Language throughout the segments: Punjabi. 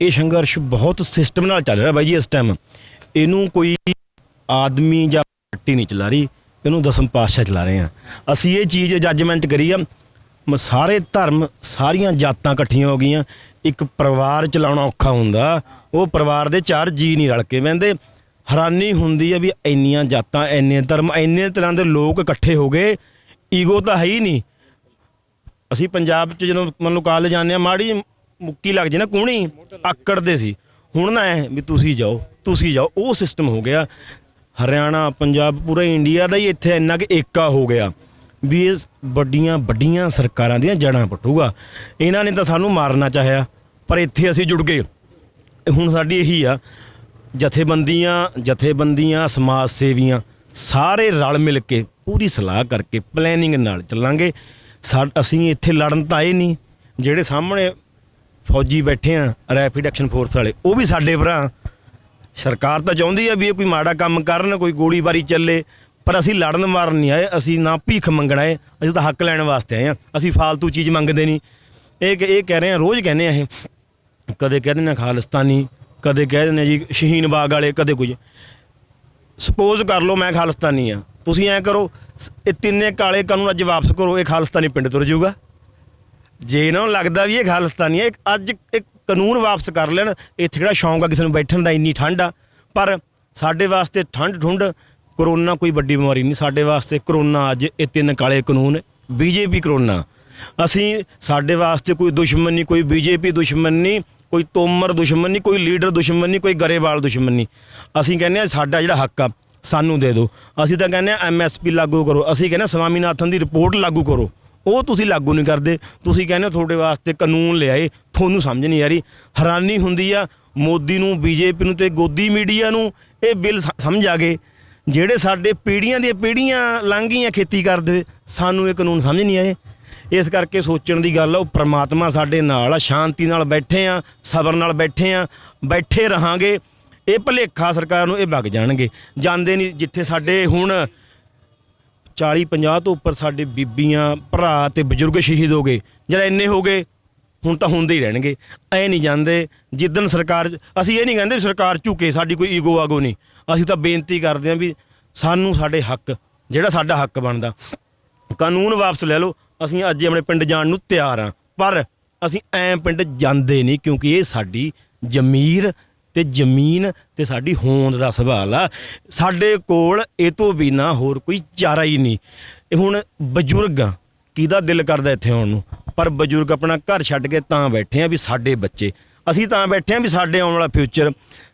ਇਹ ਸੰਘਰਸ਼ ਬਹੁਤ ਸਿਸਟਮ ਨਾਲ ਚੱਲ ਰਿਹਾ ਬਾਈ ਜੀ। ਇਸ ਟਾਈਮ ਇਹਨੂੰ ਕੋਈ ਆਦਮੀ ਜਾਂ ਪਾਰਟੀ ਨਹੀਂ ਚਲਾ ਰਹੀ, ਇਹਨੂੰ ਦਸਮ ਪਾਤਸ਼ਾਹ ਚਲਾ ਰਹੇ ਆ। ਅਸੀਂ ਇਹ ਚੀਜ਼ ਜੱਜਮੈਂਟ ਕਰੀ ਆ, ਸਾਰੇ ਧਰਮ ਸਾਰੀਆਂ ਜਾਤਾਂ ਇਕੱਠੀਆਂ ਹੋ ਗਈਆਂ। ਇੱਕ ਪਰਿਵਾਰ ਚਲਾਉਣਾ ਔਖਾ ਹੁੰਦਾ, ਉਹ ਪਰਿਵਾਰ ਦੇ 4 ਜੀ ਨਹੀਂ ਰਲ ਕੇ ਬਹਿੰਦੇ। ਹੈਰਾਨੀ ਹੁੰਦੀ ਆ ਵੀ ਇੰਨੀਆਂ ਜਾਤਾਂ, ਇੰਨੇ ਧਰਮ, ਇੰਨੇ ਤਰ੍ਹਾਂ ਦੇ ਲੋਕ ਇਕੱਠੇ ਹੋ ਗਏ। ਈਗੋ ਤਾਂ ਹੈ ਹੀ ਨਹੀਂ। ਅਸੀਂ ਪੰਜਾਬ 'ਚ ਜਦੋਂ ਮੰਨ ਲਓ ਕਾਲਜ ਜਾਂਦੇ ਹਾਂ, ਮਾੜੀ ਮੁੱਕੀ ਲੱਗ ਜੇ ਨਾ ਕੂਹਣੀ ਆਕੜਦੇ ਸੀ। ਹੁਣ ਨਾ ਐ ਵੀ ਤੁਸੀਂ ਜਾਓ, ਉਹ ਸਿਸਟਮ ਹੋ ਗਿਆ। ਹਰਿਆਣਾ, ਪੰਜਾਬ, ਪੂਰਾ ਇੰਡੀਆ ਦਾ ਹੀ ਇੱਥੇ ਇੰਨਾ ਕਿ ਏਕਾ ਹੋ ਗਿਆ ਵੀ ਇਹ ਵੱਡੀਆਂ ਸਰਕਾਰਾਂ ਦੀਆਂ ਜੜ੍ਹਾਂ ਪੁੱਟੂਗਾ। ਇਹਨਾਂ ਨੇ ਤਾਂ ਸਾਨੂੰ ਮਾਰਨਾ ਚਾਹਿਆ, ਪਰ ਇੱਥੇ ਅਸੀਂ ਜੁੜ ਗਏ। ਹੁਣ ਸਾਡੀ ਇਹੀ ਆ, ਜਥੇਬੰਦੀਆਂ ਸਮਾਜ ਸੇਵੀਆਂ ਸਾਰੇ ਰਲ ਮਿਲ ਕੇ ਪੂਰੀ ਸਲਾਹ ਕਰਕੇ ਪਲੈਨਿੰਗ ਨਾਲ ਚੱਲਾਂਗੇ। ਅਸੀਂ ਇੱਥੇ ਲੜਨ ਤਾਂ ਆਏ ਨਹੀਂ। ਜਿਹੜੇ ਸਾਹਮਣੇ ਫੌਜੀ ਬੈਠੇ ਆ, ਰੈਪਿਡ ਐਕਸ਼ਨ ਫੋਰਸ ਵਾਲੇ, ਉਹ ਵੀ ਸਾਡੇ ਭਰਾ। ਸਰਕਾਰ ਤਾਂ ਚਾਹੁੰਦੀ ਆ ਵੀ ਇਹ ਕੋਈ ਮਾੜਾ ਕੰਮ ਕਰਨ, ਕੋਈ ਗੋਲੀਬਾਰੀ ਚੱਲੇ, ਪਰ ਅਸੀਂ ਲੜਨ ਮਾਰਨ ਨਹੀਂ ਆਏ। ਅਸੀਂ ਨਾ ਭੀਖ ਮੰਗਣ ਆਏ, ਅਸੀਂ ਤਾਂ ਹੱਕ ਲੈਣ ਵਾਸਤੇ ਆਏ ਹਾਂ। ਅਸੀਂ ਫਾਲਤੂ ਚੀਜ਼ ਮੰਗਦੇ ਨਹੀਂ। ਇਹ ਕਹਿ ਰਹੇ ਹਾਂ, ਰੋਜ਼ ਕਹਿੰਦੇ ਆ। ਇਹ ਕਦੇ ਕਹਿ ਦਿੰਦੇ ਖਾਲਿਸਤਾਨੀ, ਕਦੇ ਕਹਿ ਦਿੰਦੇ ਜੀ ਸ਼ਹੀਨ ਬਾਗ ਵਾਲੇ, ਕਦੇ ਕੁਝ। ਸਪੋਜ਼ ਕਰ ਲਓ ਮੈਂ ਖਾਲਿਸਤਾਨੀ ਆ, ਤੁਸੀਂ ਐਂ ਕਰੋ, ਇਹ 3 ਕਾਲੇ ਕਾਨੂੰਨ ਅੱਜ ਵਾਪਸ ਕਰੋ, ਇਹ ਖਾਲਿਸਤਾਨੀ ਪਿੰਡ ਤੁਰ ਜਾਊਗਾ। ਜੇ ਇਹਨਾਂ ਨੂੰ ਲੱਗਦਾ ਵੀ ਇਹ ਖਾਲਿਸਤਾਨੀ ਹੈ, ਅੱਜ ਇਹ ਕਾਨੂੰਨ ਵਾਪਸ ਕਰ ਲੈਣ। ਇੱਥੇ ਕਿਹੜਾ ਸ਼ੌਂਕ ਆ ਕਿਸੇ ਨੂੰ ਬੈਠਣ ਦਾ, ਇੰਨੀ ਠੰਡ ਆ। ਪਰ ਸਾਡੇ ਵਾਸਤੇ ਠੰਡ ਕਰੋਨਾ ਕੋਈ ਵੱਡੀ ਬਿਮਾਰੀ ਨਹੀਂ। ਸਾਡੇ ਵਾਸਤੇ ਕਰੋਨਾ ਅੱਜ ਇਹ 3 ਕਾਲੇ ਕਾਨੂੰਨ, ਬੀਜੇਪੀ ਕਰੋਨਾ। ਸਾਡੇ ਵਾਸਤੇ ਕੋਈ ਦੁਸ਼ਮਣ ਨਹੀਂ, ਕੋਈ ਬੀਜੇਪੀ ਦੁਸ਼ਮਣ ਨਹੀਂ, ਕੋਈ ਤੋਮਰ ਦੁਸ਼ਮਣ ਨਹੀਂ, ਕੋਈ ਲੀਡਰ ਦੁਸ਼ਮਣ ਨਹੀਂ, ਕੋਈ ਗਰੇਵਾਲ ਦੁਸ਼ਮਣ ਨਹੀਂ। ਅਸੀਂ ਕਹਿੰਦੇ ਹਾਂ ਸਾਡਾ ਜਿਹੜਾ ਹੱਕ ਆ ਸਾਨੂੰ ਦੇ ਦਿਓ। ਅਸੀਂ ਤਾਂ ਕਹਿੰਦੇ ਹਾਂ MSP ਲਾਗੂ ਕਰੋ। ਅਸੀਂ ਕਹਿੰਦੇ ਸਵਾਮੀਨਾਥਨ ਦੀ ਰਿਪੋਰਟ ਲਾਗੂ ਕਰੋ। ਉਹ ਤੁਸੀਂ ਲਾਗੂ ਨਹੀਂ ਕਰਦੇ। ਤੁਸੀਂ ਕਹਿੰਦੇ ਤੁਹਾਡੇ ਵਾਸਤੇ ਕਾਨੂੰਨ ਲਿਆਏ, ਤੁਹਾਨੂੰ ਸਮਝ ਨਹੀਂ ਆ ਰਹੀ। ਹੈਰਾਨੀ ਹੁੰਦੀ ਆ ਮੋਦੀ ਨੂੰ, ਬੀਜੇਪੀ ਨੂੰ ਤੇ ਗੋਦੀ ਮੀਡੀਆ ਨੂੰ ਇਹ ਬਿੱਲ ਸਮਝ ਆ ਗਏ। ਜਿਹੜੇ ਸਾਡੇ ਪੀੜ੍ਹੀਆਂ ਦੀਆਂ ਪੀੜ੍ਹੀਆਂ ਲੰਘ ਗਈਆਂ ਖੇਤੀ ਕਰਦੇ ਹੋਏ, ਸਾਨੂੰ ਇਹ ਕਾਨੂੰਨ ਸਮਝ ਨਹੀਂ ਆਏ। ਇਸ ਕਰਕੇ ਸੋਚਣ ਦੀ ਗੱਲ ਆ, ਉਹ ਪ੍ਰਮਾਤਮਾ ਸਾਡੇ ਨਾਲ ਆ। ਸ਼ਾਂਤੀ ਨਾਲ ਬੈਠੇ ਆ, ਸਬਰ ਨਾਲ ਬੈਠੇ ਰਹਾਂਗੇ। ਇਹ ਭੁਲੇਖਾ ਸਰਕਾਰ ਨੂੰ ਇਹ ਵਗ ਜਾਣਗੇ, ਜਾਂਦੇ ਨਹੀਂ। ਜਿੱਥੇ ਸਾਡੇ ਹੁਣ 40-50 ਤੋਂ ਉੱਪਰ ਸਾਡੇ ਬੀਬੀਆਂ, ਭਰਾ ਤੇ ਬਜ਼ੁਰਗ ਸ਼ਹੀਦ ਹੋ ਗਏ, ਜਿਹੜੇ ਇੰਨੇ ਹੋ ਗਏ, ਹੁਣ ਤਾਂ ਹੁੰਦੇ ਹੀ ਰਹਿਣਗੇ। ਐ ਨਹੀਂ ਜਾਂਦੇ। ਜਿੱਦਣ ਸਰਕਾਰ, ਅਸੀਂ ਇਹ ਨਹੀਂ ਕਹਿੰਦੇ ਸਰਕਾਰ ਝੁਕੇ, ਸਾਡੀ ਕੋਈ ਈਗੋ ਆਗੋ ਨਹੀਂ। ਅਸੀਂ ਤਾਂ ਬੇਨਤੀ ਕਰਦੇ ਹਾਂ ਵੀ ਸਾਨੂੰ ਸਾਡੇ ਹੱਕ, ਜਿਹੜਾ ਸਾਡਾ ਹੱਕ ਬਣਦਾ, ਕਾਨੂੰਨ ਵਾਪਸ ਲੈ ਲਓ। ਅਸੀਂ ਅੱਜ ਆਪਣੇ ਪਿੰਡ ਜਾਣ ਨੂੰ ਤਿਆਰ ਹਾਂ, ਪਰ ਅਸੀਂ ਐਂ ਪਿੰਡ ਜਾਂਦੇ ਨਹੀਂ, ਕਿਉਂਕਿ ਇਹ ਸਾਡੀ ਜ਼ਮੀਰ ਤੇ ਜ਼ਮੀਨ ਤੇ ਸਾਡੀ ਹੋਂਦ ਦਾ ਸਵਾਲ ਆ। ਸਾਡੇ ਕੋਲ ਇਹ ਤੋਂ ਬਿਨਾਂ ਹੋਰ ਕੋਈ ਚਾਰਾ ਹੀ ਨਹੀਂ। ਹੁਣ ਬਜ਼ੁਰਗ ਆ, ਕਿਹਦਾ ਦਿਲ ਕਰਦਾ ਇੱਥੇ ਆਉਣ ਨੂੰ, ਪਰ ਬਜ਼ੁਰਗ ਆਪਣਾ ਘਰ ਛੱਡ ਕੇ ਤਾਂ ਬੈਠੇ ਆ ਵੀ ਸਾਡੇ ਬੱਚੇ, ਅਸੀਂ ਤਾਂ ਬੈਠੇ ਆ ਵੀ ਸਾਡੇ ਆਉਣ ਵਾਲਾ ਫਿਊਚਰ।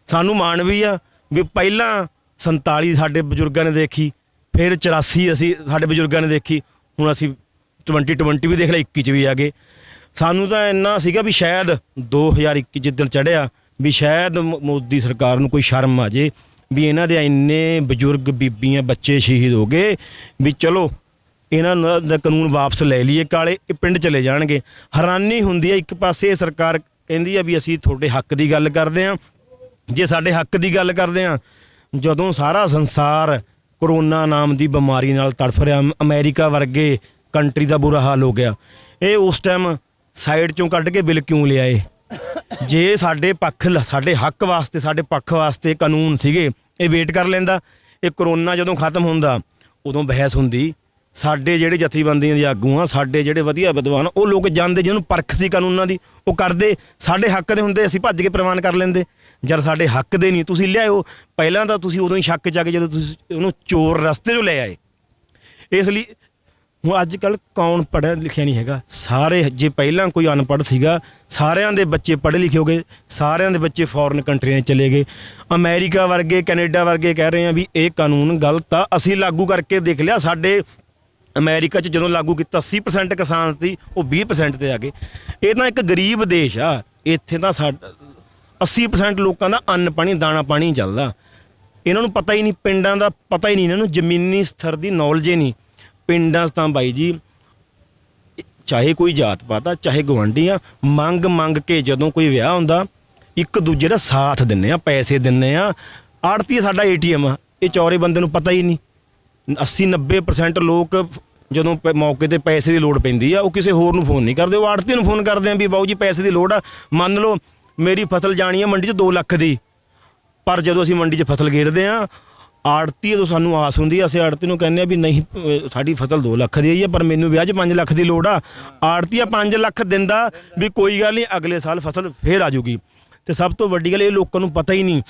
ਸਾਨੂੰ ਮਾਣ ਵੀ ਆ ਵੀ ਪਹਿਲਾਂ 47 ਸਾਡੇ ਬਜ਼ੁਰਗਾਂ ਨੇ ਦੇਖੀ, ਫਿਰ 84 ਸਾਡੇ ਬਜ਼ੁਰਗਾਂ ਨੇ ਦੇਖੀ, ਹੁਣ ਅਸੀਂ 2020 ਵੀ ਦੇਖ ਲਿਆ, 21 'ਚ ਵੀ ਆ ਗਏ। ਸਾਨੂੰ ਤਾਂ ਇੰਨਾ ਸੀਗਾ ਵੀ ਸ਼ਾਇਦ 2021 ਜਿੱਦਣ ਚੜ੍ਹਿਆ ਵੀ ਸ਼ਾਇਦ ਮੋਦੀ ਸਰਕਾਰ ਨੂੰ ਕੋਈ ਸ਼ਰਮ ਆ ਜੇ ਵੀ ਇਹਨਾਂ ਦੇ ਇੰਨੇ ਬਜ਼ੁਰਗ, ਬੀਬੀਆਂ, ਬੱਚੇ ਸ਼ਹੀਦ ਹੋ ਗਏ, ਵੀ ਚਲੋ ਇਹਨਾਂ ਦਾ ਕਾਨੂੰਨ ਵਾਪਸ ਲੈ ਲਈਏ, ਕਾਲੇ ਇਹ ਪਿੰਡ ਚਲੇ ਜਾਣਗੇ। ਹੈਰਾਨੀ ਹੁੰਦੀ ਹੈ, ਇੱਕ ਪਾਸੇ ਸਰਕਾਰ ਕਹਿੰਦੀ ਆ ਵੀ ਅਸੀਂ ਤੁਹਾਡੇ ਹੱਕ ਦੀ ਗੱਲ ਕਰਦੇ ਹਾਂ। ਜੇ ਸਾਡੇ ਹੱਕ ਦੀ ਗੱਲ ਕਰਦੇ ਹਾਂ, ਜਦੋਂ ਸਾਰਾ ਸੰਸਾਰ ਕਰੋਨਾ ਨਾਮ ਦੀ ਬਿਮਾਰੀ ਨਾਲ ਤੜਫ ਰਿਹਾ, ਅਮਰੀਕਾ ਵਰਗੇ ਕੰਟਰੀ ਦਾ ਬੁਰਾ ਹਾਲ ਹੋ ਗਿਆ, ਇਹ ਉਸ ਟਾਈਮ ਸਾਈਡ 'ਚੋਂ ਕੱਢ ਕੇ ਬਿੱਲ ਕਿਉਂ ਲਿਆਏ? ਜੇ ਸਾਡੇ ਹੱਕ ਵਾਸਤੇ, ਸਾਡੇ ਪੱਖ ਵਾਸਤੇ ਕਾਨੂੰਨ ਸੀਗੇ, ਇਹ ਵੇਟ ਕਰ ਲੈਂਦਾ। ਇਹ ਕਰੋਨਾ ਜਦੋਂ ਖਤਮ ਹੁੰਦਾ ਉਦੋਂ ਬਹਿਸ ਹੁੰਦੀ। ਸਾਡੇ ਜਿਹੜੇ ਜਥੇਬੰਦੀਆਂ ਦੇ ਆਗੂ ਆ, ਸਾਡੇ ਜਿਹੜੇ ਵਧੀਆ ਵਿਦਵਾਨ, ਉਹ ਲੋਕ ਜਾਂਦੇ ਜਿਹਨੂੰ ਪਰਖ ਸੀ ਕਾਨੂੰਨਾਂ ਦੀ, ਉਹ ਕਰਦੇ। ਸਾਡੇ ਹੱਕ ਦੇ ਹੁੰਦੇ ਅਸੀਂ ਭੱਜ ਕੇ ਪ੍ਰਵਾਨ ਕਰ ਲੈਂਦੇ। ਜਦ ਸਾਡੇ ਹੱਕ ਦੇ ਨਹੀਂ, ਤੁਸੀਂ ਲਿਆਇਓ। ਪਹਿਲਾਂ ਤਾਂ ਤੁਸੀਂ ਉਦੋਂ ਹੀ ਸ਼ੱਕ 'ਚ ਆ ਕੇ ਜਦੋਂ ਤੁਸੀਂ ਉਹਨੂੰ ਚੋਰ ਰਸਤੇ 'ਚੋਂ ਲੈ ਆਏ। ਇਸ ਲਈ ਹੁਣ ਅੱਜ ਕੱਲ੍ਹ ਕੌਣ ਪੜ੍ਹਿਆ ਲਿਖਿਆ ਨਹੀਂ ਹੈਗਾ। ਸਾਰੇ, ਜੇ ਪਹਿਲਾਂ ਕੋਈ ਅਨਪੜ੍ਹ ਸੀਗਾ, ਸਾਰਿਆਂ ਦੇ ਬੱਚੇ ਪੜ੍ਹੇ ਲਿਖੇ ਹੋ ਗਏ, ਸਾਰਿਆਂ ਦੇ ਬੱਚੇ ਫੋਰਨ ਕੰਟਰੀਆਂ 'ਚ ਚਲੇ ਗਏ। ਅਮਰੀਕਾ ਵਰਗੇ, ਕੈਨੇਡਾ ਵਰਗੇ ਕਹਿ ਰਹੇ ਆ ਵੀ ਇਹ ਕਾਨੂੰਨ ਗਲਤ ਆ। ਅਸੀਂ ਲਾਗੂ ਕਰਕੇ ਦੇਖ ਲਿਆ। ਸਾਡੇ ਅਮਰੀਕਾ 'ਚ ਜਦੋਂ ਲਾਗੂ ਕੀਤਾ 80% ਕਿਸਾਨ ਸੀ, ਉਹ 20% 'ਤੇ ਆ ਗਏ। ਇਹ ਤਾਂ ਇੱਕ ਗਰੀਬ ਦੇਸ਼ ਆ। ਇੱਥੇ ਤਾਂ 80% ਲੋਕਾਂ ਦਾ ਅੰਨ ਪਾਣੀ, ਦਾਣਾ ਪਾਣੀ ਚੱਲਦਾ। ਇਹਨਾਂ ਨੂੰ ਪਤਾ ਹੀ ਨਹੀਂ, ਪਿੰਡਾਂ ਦਾ ਪਤਾ ਹੀ ਨਹੀਂ ਇਹਨਾਂ ਨੂੰ, ਜ਼ਮੀਨੀ ਸਤਰ ਦੀ ਨੌਲੇਜ ਹੀ ਨਹੀਂ। ਪਿੰਡਾਂ 'ਚ ਤਾਂ ਬਾਈ ਜੀ, ਚਾਹੇ ਕੋਈ ਜਾਤ ਪਾਤ ਆ, ਚਾਹੇ ਗਵਾਂਢੀ ਆ, ਮੰਗ ਕੇ ਜਦੋਂ ਕੋਈ ਵਿਆਹ ਹੁੰਦਾ, ਇੱਕ ਦੂਜੇ ਦਾ ਸਾਥ ਦਿੰਦੇ ਆ, ਪੈਸੇ ਦਿੰਦੇ ਆ। ਆੜਤੀ ਸਾਡਾ ATM ਆ, ਇਹ ਚੌਰੇ ਬੰਦੇ ਨੂੰ ਪਤਾ ਹੀ ਨਹੀਂ। 80-90% ਲੋਕ ਜਦੋਂ ਮੌਕੇ 'ਤੇ ਪੈਸੇ ਦੀ ਲੋੜ ਪੈਂਦੀ ਆ, ਉਹ ਕਿਸੇ ਹੋਰ ਨੂੰ ਫੋਨ ਨਹੀਂ ਕਰਦੇ, ਉਹ ਆੜਤੀ ਨੂੰ ਫੋਨ ਕਰਦੇ ਆ ਵੀ ਬਾਊ ਜੀ ਪੈਸੇ ਦੀ ਲੋੜ ਆ। ਮੰਨ ਲਓ ਮੇਰੀ ਫਸਲ ਜਾਣੀ ਹੈ ਮੰਡੀ 'ਚ 2 ਲੱਖ ਦੀ, ਪਰ ਜਦੋਂ ਅਸੀਂ ਮੰਡੀ 'ਚ ਫਸਲ ਗੇਰਦੇ ਹਾਂ ਆੜਤੀ ਤੋਂ ਸਾਨੂੰ ਆਸ ਹੁੰਦੀ ਆ, ਅਸੀਂ ਆੜਤੀ ਨੂੰ ਕਹਿੰਦੇ ਆ ਵੀ ਨਹੀਂ ਸਾਡੀ ਫਸਲ 2 ਲੱਖ ਦੀ ਆਈ ਹੈ ਪਰ ਮੈਨੂੰ ਵਿਆਹ 'ਚ 5 ਲੱਖ ਦੀ ਲੋੜ ਆ। ਆੜਤੀਆ 5 ਲੱਖ ਦਿੰਦਾ ਵੀ ਕੋਈ ਗੱਲ ਨਹੀਂ ਅਗਲੇ ਸਾਲ ਫਸਲ ਫੇਰ ਆ ਜਾਊਗੀ। ਤੇ ਸਭ ਤੋਂ ਵੱਡੀ ਗੱਲ ਇਹ ਲੋਕਾਂ ਨੂੰ ਪਤਾ ਹੀ ਨਹੀਂ,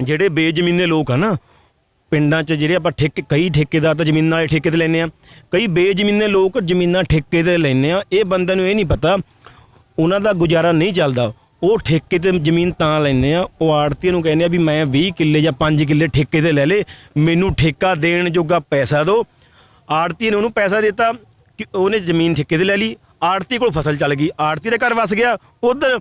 ਜਿਹੜੇ ਬੇਜ਼ਮੀਨੇ ਲੋਕ ਆ ਨਾ ਪਿੰਡਾਂ 'ਚ, ਜਿਹੜੇ ਆਪਾਂ ਕਈ ਠੇਕੇਦਾਰ ਤਾਂ ਜ਼ਮੀਨਾਂ ਵਾਲੇ ਠੇਕੇ 'ਤੇ ਲੈਂਦੇ ਆ, ਕਈ ਬੇਜ਼ਮੀਨੇ ਲੋਕ ਜ਼ਮੀਨਾਂ ਠੇਕੇ 'ਤੇ ਲੈਂਦੇ ਆ। ਇਹ ਬੰਦਿਆਂ ਨੂੰ ਇਹ ਨਹੀਂ ਪਤਾ ਉਹਨਾਂ ਦਾ ਗੁਜ਼ਾਰਾ ਨਹੀਂ ਚੱਲਦਾ, ਉਹ ਠੇਕੇ 'ਤੇ ਜ਼ਮੀਨ ਤਾਂ ਲੈਂਦੇ ਆ। ਉਹ ਆੜਤੀਆਂ ਨੂੰ ਕਹਿੰਦੇ ਆ ਵੀ ਮੈਂ 20 ਕਿੱਲੇ ਜਾਂ 5 ਕਿੱਲੇ ਠੇਕੇ 'ਤੇ ਲੈ ਲੇ, ਮੈਨੂੰ ਠੇਕਾ ਦੇਣ ਜੋਗਾ ਪੈਸਾ ਦਿਓ। ਆੜਤੀ ਨੇ ਉਹਨੂੰ ਪੈਸਾ ਦਿੱਤਾ ਕਿ ਉਹਨੇ ਜ਼ਮੀਨ ਠੇਕੇ 'ਤੇ ਲੈ ਲਈ, ਆੜਤੀ ਕੋਲ ਫਸਲ ਚੱਲ ਗਈ, ਆੜਤੀ ਦੇ ਘਰ ਵਸ ਗਿਆ, ਉਧਰ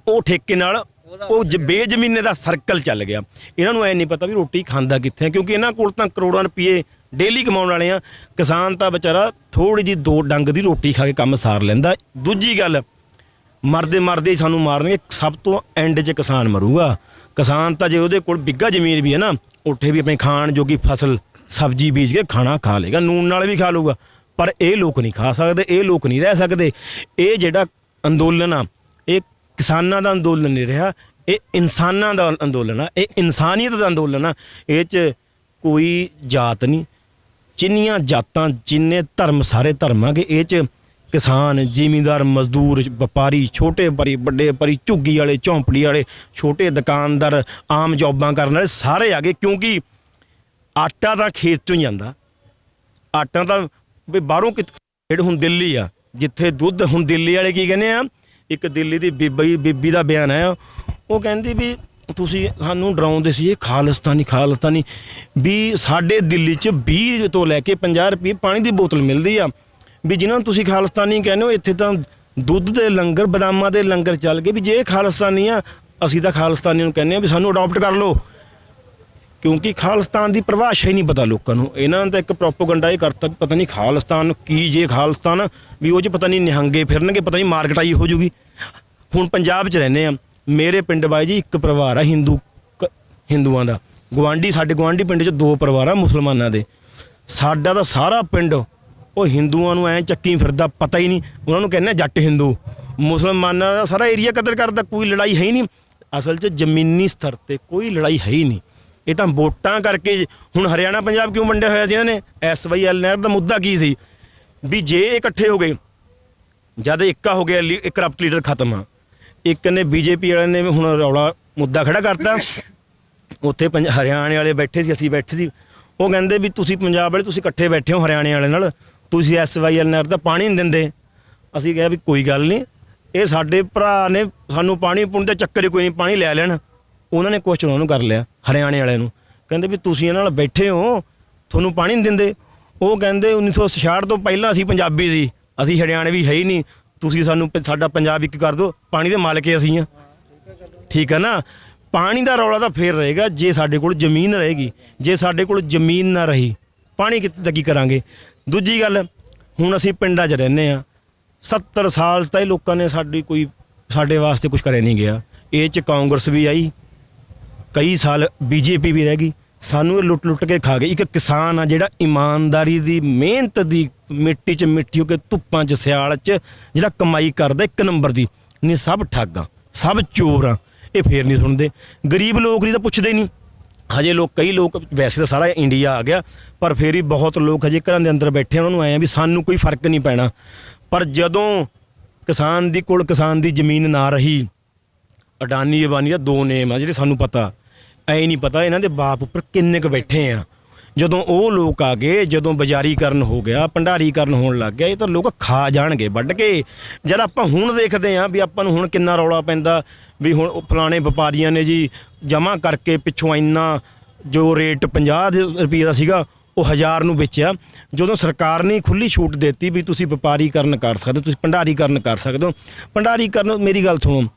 ਉਹ ਠੇਕੇ ਨਾਲ ਉਹ ਬੇਜ਼ਮੀਨੇ ਦਾ ਸਰਕਲ ਚੱਲ ਗਿਆ। ਇਹਨਾਂ ਨੂੰ ਐ ਨਹੀਂ ਪਤਾ ਵੀ ਰੋਟੀ ਖਾਂਦਾ ਕਿੱਥੇ ਹੈ, ਕਿਉਂਕਿ ਇਹਨਾਂ ਕੋਲ ਤਾਂ ਕਰੋੜਾਂ ਰੁਪਏ ਡੇਲੀ ਕਮਾਉਣ ਵਾਲੇ ਆ। ਕਿਸਾਨ ਤਾਂ ਵਿਚਾਰਾ ਥੋੜ੍ਹੀ ਜਿਹੀ 2 ਡੰਗ ਦੀ ਰੋਟੀ ਖਾ ਕੇ ਕੰਮ ਸਾਰ ਲੈਂਦਾ। ਦੂਜੀ ਗੱਲ, ਮਰਦੇ ਸਾਨੂੰ ਮਾਰਨਗੇ, ਸਭ ਤੋਂ ਐਂਡ 'ਚ ਕਿਸਾਨ ਮਰੂਗਾ। ਕਿਸਾਨ ਤਾਂ ਜੇ ਉਹਦੇ ਕੋਲ ਬਿੱਗਾ ਜ਼ਮੀਨ ਵੀ ਹੈ ਨਾ, ਉੱਥੇ ਵੀ ਆਪਣੇ ਖਾਣ ਜੋਗੀ ਫਸਲ ਸਬਜ਼ੀ ਬੀਜ ਕੇ ਖਾਣਾ ਖਾ ਲੇਗਾ, ਨੂਨ ਨਾਲ ਵੀ ਖਾ ਲੂਗਾ। ਪਰ ਇਹ ਲੋਕ ਨਹੀਂ ਖਾ ਸਕਦੇ, ਇਹ ਲੋਕ ਨਹੀਂ ਰਹਿ ਸਕਦੇ। ਇਹ ਜਿਹੜਾ ਅੰਦੋਲਨ ਆ ਇਹ ਕਿਸਾਨਾਂ ਦਾ ਅੰਦੋਲਨ ਨਹੀਂ ਰਿਹਾ, ਇਹ ਇਨਸਾਨਾਂ ਦਾ ਅੰਦੋਲਨ ਆ, ਇਹ ਇਨਸਾਨੀਅਤ ਦਾ ਅੰਦੋਲਨ ਆ। ਇਹ 'ਚ ਕੋਈ ਜਾਤ ਨਹੀਂ, ਜਿੰਨੀਆਂ ਜਾਤਾਂ ਜਿੰਨੇ ਧਰਮ ਸਾਰੇ ਧਰਮ ਆ ਕਿ ਇਹ 'ਚ ਕਿਸਾਨ, ਜ਼ਿਮੀਂਦਾਰ, ਮਜ਼ਦੂਰ, ਵਪਾਰੀ, ਛੋਟੇ ਵਪਾਰੀ, ਵੱਡੇ ਵਪਾਰੀ, ਝੁੱਗੀ ਵਾਲੇ, ਝੌਂਪੜੀ ਵਾਲੇ, ਛੋਟੇ ਦੁਕਾਨਦਾਰ, ਆਮ ਜੌਬਾਂ ਕਰਨ ਵਾਲੇ ਸਾਰੇ ਆ ਗਏ। ਕਿਉਂਕਿ ਆਟਾ ਤਾਂ ਖੇਤ 'ਚੋਂ ਹੀ ਜਾਂਦਾ, ਆਟਾ ਤਾਂ ਵੀ ਬਾਹਰੋਂ ਜਿਹੜੇ ਹੁਣ ਦਿੱਲੀ ਆ ਜਿੱਥੇ ਦੁੱਧ, ਹੁਣ ਦਿੱਲੀ ਵਾਲੇ ਕੀ ਕਹਿੰਦੇ ਆ, ਇੱਕ ਦਿੱਲੀ ਦੀ ਬੀਬੀ ਦਾ ਬਿਆਨ ਹੈ, ਉਹ ਕਹਿੰਦੀ ਵੀ ਤੁਸੀਂ ਸਾਨੂੰ ਡਰਾਉਂਦੇ ਸੀ ਇਹ ਖਾਲਿਸਤਾਨੀ ਵੀ ਸਾਡੇ ਦਿੱਲੀ 'ਚ 20 ਤੋਂ ਲੈ ਕੇ 50 ਰੁਪਏ ਪਾਣੀ ਦੀ ਬੋਤਲ ਮਿਲਦੀ ਆ, ਵੀ ਜਿਨ੍ਹਾਂ ਨੂੰ ਤੁਸੀਂ ਖਾਲਿਸਤਾਨੀ ਕਹਿੰਦੇ ਹੋ ਇੱਥੇ ਤਾਂ ਦੁੱਧ ਦੇ ਲੰਗਰ, ਬਦਾਮਾਂ ਦੇ ਲੰਗਰ ਚੱਲ ਗਏ। ਵੀ ਜੇ ਇਹ ਖਾਲਿਸਤਾਨੀ ਆ, ਅਸੀਂ ਤਾਂ ਖਾਲਿਸਤਾਨੀ ਨੂੰ ਕਹਿੰਦੇ ਆ ਵੀ ਸਾਨੂੰ ਅਡਾਪਟ ਕਰ ਲਓ। ਕਿਉਂਕਿ ਖਾਲਿਸਤਾਨ ਦੀ ਪਰਿਭਾਸ਼ਾ ਹੀ ਨਹੀਂ ਪਤਾ ਲੋਕਾਂ ਨੂੰ। ਇਹਨਾਂ ਨੇ ਤਾਂ ਇੱਕ ਪ੍ਰੋਪੋਗੰਡਾ ਇਹ ਕਰਤਾ ਵੀ ਪਤਾ ਨਹੀਂ ਖਾਲਿਸਤਾਨ ਕੀ, ਜੇ ਖਾਲਿਸਤਾਨ ਵੀ ਉਹ 'ਚ ਪਤਾ ਨਹੀਂ ਨਿਹੰਗੇ ਫਿਰਨਗੇ, ਪਤਾ ਨਹੀਂ ਮਾਰਕਟਾਈ ਹੋ ਜੂਗੀ। ਹੁਣ ਪੰਜਾਬ 'ਚ ਰਹਿੰਦੇ ਆ, ਮੇਰੇ ਪਿੰਡ ਬਾਈ ਜੀ ਇੱਕ ਪਰਿਵਾਰ ਆ ਹਿੰਦੂਆਂ ਦਾ, ਸਾਡੇ ਗੁਆਂਢੀ ਪਿੰਡ 'ਚ 2 ਪਰਿਵਾਰ ਆ ਮੁਸਲਮਾਨਾਂ ਦੇ। ਸਾਡਾ ਤਾਂ ਸਾਰਾ ਪਿੰਡ ਉਹ ਹਿੰਦੂਆਂ ਨੂੰ ਐਂ ਚੱਕੀ ਫਿਰਦਾ, ਪਤਾ ਹੀ ਨਹੀਂ। ਉਹਨਾਂ ਨੂੰ ਕਹਿੰਦੇ ਜੱਟ ਹਿੰਦੂ, ਮੁਸਲਮਾਨਾਂ ਦਾ ਸਾਰਾ ਏਰੀਆ ਕਦਰ ਕਰਦਾ, ਕੋਈ ਲੜਾਈ ਹੈ ਹੀ ਨਹੀਂ। ਅਸਲ 'ਚ ਜ਼ਮੀਨੀ ਸਤਰ 'ਤੇ ਕੋਈ ਲੜਾਈ ਹੈ ਹੀ ਨਹੀਂ। ਇਹ ਤਾਂ ਵੋਟਾਂ ਕਰਕੇ ਹੁਣ ਹਰਿਆਣਾ ਪੰਜਾਬ ਕਿਉਂ ਵੰਡਿਆ ਹੋਇਆ ਸੀ ਇਹਨਾਂ ਨੇ? SYL ਨਹਿਰ ਦਾ ਮੁੱਦਾ ਕੀ ਸੀ ਵੀ ਜੇ ਇਕੱਠੇ ਹੋ ਗਏ, ਜਦ ਇੱਕਾ ਹੋ ਗਿਆ, ਇੱਕ ਕਰਪਟ ਲੀਡਰ ਖਤਮ ਆ, ਇੱਕ ਨੇ BJP ਵਾਲਿਆਂ ਨੇ ਹੁਣ ਰੌਲਾ ਮੁੱਦਾ ਖੜਾ ਕਰਤਾ। ਉੱਥੇ ਹਰਿਆਣੇ ਵਾਲੇ ਬੈਠੇ ਸੀ, ਅਸੀਂ ਬੈਠੇ ਸੀ, ਉਹ ਕਹਿੰਦੇ ਵੀ ਤੁਸੀਂ ਪੰਜਾਬ ਵਾਲੇ ਤੁਸੀਂ ਇਕੱਠੇ ਬੈਠੇ ਹੋ ਹਰਿਆਣੇ ਵਾਲੇ ਨਾਲ, ਤੁਸੀਂ SYL ਨਹਿਰ ਦਾ ਪਾਣੀ ਨਹੀਂ ਦਿੰਦੇ। ਅਸੀਂ ਕਿਹਾ ਵੀ ਕੋਈ ਗੱਲ ਨਹੀਂ, ਇਹ ਸਾਡੇ ਭਰਾ ਨੇ ਸਾਨੂੰ ਪਾਣੀ ਪੁਣ ਦਾ ਚੱਕਰ ਹੀ ਕੋਈ ਨਹੀਂ, ਪਾਣੀ ਲੈ ਲੈਣ। ਉਹਨਾਂ ਨੇ ਕੁਐਸਚਨ ਉਹਨੂੰ ਕਰ ਲਿਆ ਹਰਿਆਣੇ ਵਾਲਿਆਂ ਨੂੰ, ਕਹਿੰਦੇ ਵੀ ਤੁਸੀਂ ਇਹਨਾਂ ਨਾਲ ਬੈਠੇ ਹੋ, ਤੁਹਾਨੂੰ ਪਾਣੀ ਨਹੀਂ ਦਿੰਦੇ। ਉਹ ਕਹਿੰਦੇ 1966 ਤੋਂ ਪਹਿਲਾਂ ਅਸੀਂ ਪੰਜਾਬੀ ਸੀ, ਅਸੀਂ ਹਰਿਆਣਵੀ ਹੈ ਹੀ ਨਹੀਂ, ਤੁਸੀਂ ਸਾਨੂੰ ਸਾਡਾ ਪੰਜਾਬ ਇੱਕ ਕਰ ਦਿਓ, ਪਾਣੀ ਦੇ ਮਾਲਕ ਅਸੀਂ ਆ। ਠੀਕ ਹੈ ਨਾ? ਪਾਣੀ ਦਾ ਰੌਲਾ ਤਾਂ ਫੇਰ ਰਹੇਗਾ ਜੇ ਸਾਡੇ ਕੋਲ ਜ਼ਮੀਨ ਰਹੇਗੀ। ਜੇ ਸਾਡੇ ਕੋਲ ਜ਼ਮੀਨ ਨਾ ਰਹੀ, ਪਾਣੀ ਕਿੱਦਾਂ ਕੀ ਕਰਾਂਗੇ? ਦੂਜੀ ਗੱਲ, ਹੁਣ ਅਸੀਂ ਪਿੰਡਾਂ 'ਚ ਰਹਿੰਦੇ ਹਾਂ, 70 ਸਾਲ ਤਾਂ ਇਹ ਲੋਕਾਂ ਨੇ ਸਾਡੇ ਵਾਸਤੇ ਕੁਝ ਕਰਿਆ ਨਹੀਂ ਗਿਆ। ਇਹ 'ਚ ਕਾਂਗਰਸ ਵੀ ਆਈ, ਕਈ ਸਾਲ BJP ਵੀ ਰਹਿ ਗਈ, ਸਾਨੂੰ ਇਹ ਲੁੱਟ ਕੇ ਖਾ ਗਏ। ਇੱਕ ਕਿਸਾਨ ਆ ਜਿਹੜਾ ਇਮਾਨਦਾਰੀ ਦੀ, ਮਿਹਨਤ ਦੀ, ਮਿੱਟੀ 'ਚ ਮਿੱਟੀ ਹੋ ਕੇ ਧੁੱਪਾਂ 'ਚ ਸਿਆਲ 'ਚ ਜਿਹੜਾ ਕਮਾਈ ਕਰਦਾ 1 ਨੰਬਰ ਦੀ, ਨਹੀਂ ਸਭ ਠੱਗ ਆ, ਸਭ ਚੋਰ ਆ। ਇਹ ਫੇਰ ਨਹੀਂ ਸੁਣਦੇ। ਗਰੀਬ ਲੋਕ ਦੀ ਤਾਂ ਪੁੱਛਦੇ ਹੀ ਨਹੀਂ। ਹਜੇ ਕਈ ਲੋਕ, ਵੈਸੇ ਤਾਂ ਸਾਰਾ ਇੰਡੀਆ ਆ ਗਿਆ, ਪਰ ਫੇਰ ਵੀ ਬਹੁਤ ਲੋਕ ਹਜੇ ਘਰਾਂ ਦੇ ਅੰਦਰ ਬੈਠੇ, ਉਹਨਾਂ ਨੂੰ ਆਏ ਆ ਵੀ ਸਾਨੂੰ ਕੋਈ ਫਰਕ ਨਹੀਂ ਪੈਣਾ। ਪਰ ਜਦੋਂ ਕਿਸਾਨ ਦੀ ਜ਼ਮੀਨ ਨਾ ਰਹੀ, ਅਡਾਨੀ ਅਬਾਨੀ ਦਾ 2 ਨੇਮ ਆ ਜਿਹੜੇ ਸਾਨੂੰ ਪਤਾ, ਐ ਨਹੀਂ ਪਤਾ ਇਹਨਾਂ ਦੇ ਬਾਪ ਉੱਪਰ ਕਿੰਨੇ ਕੁ ਬੈਠੇ ਆ। ਜਦੋਂ ਉਹ ਲੋਕ ਆ ਗਏ, ਜਦੋਂ ਬਾਜ਼ਾਰੀਕਰਨ ਹੋ ਗਿਆ, ਭੰਡਾਰੀਕਰਨ ਹੋਣ ਲੱਗ ਗਿਆ, ਇਹ ਤਾਂ ਲੋਕ ਖਾ ਜਾਣਗੇ ਵੱਢ ਕੇ। ਜਦ ਆਪਾਂ ਹੁਣ ਦੇਖਦੇ ਹਾਂ ਵੀ ਆਪਾਂ ਨੂੰ ਹੁਣ ਕਿੰਨਾ ਰੌਲਾ ਪੈਂਦਾ ਵੀ ਹੁਣ ਫਲਾਣੇ ਵਪਾਰੀਆਂ ਨੇ ਜੀ ਜਮ੍ਹਾਂ ਕਰਕੇ ਪਿੱਛੋਂ ਇੰਨਾ ਜੋ ਰੇਟ 50 ਰੁਪਏ ਦਾ ਸੀਗਾ ਉਹ 1000 ਨੂੰ ਵੇਚਿਆ। ਜਦੋਂ ਸਰਕਾਰ ਨੇ ਖੁੱਲ੍ਹੀ ਛੂਟ ਦਿੱਤੀ ਵੀ ਤੁਸੀਂ ਵਪਾਰੀਕਰਨ ਕਰ ਸਕਦੇ ਹੋ, ਤੁਸੀਂ ਭੰਡਾਰੀਕਰਨ ਕਰ ਸਕਦੇ ਹੋ। ਭੰਡਾਰੀਕਰਨ, ਮੇਰੀ ਗੱਲ ਸੁਣੋ,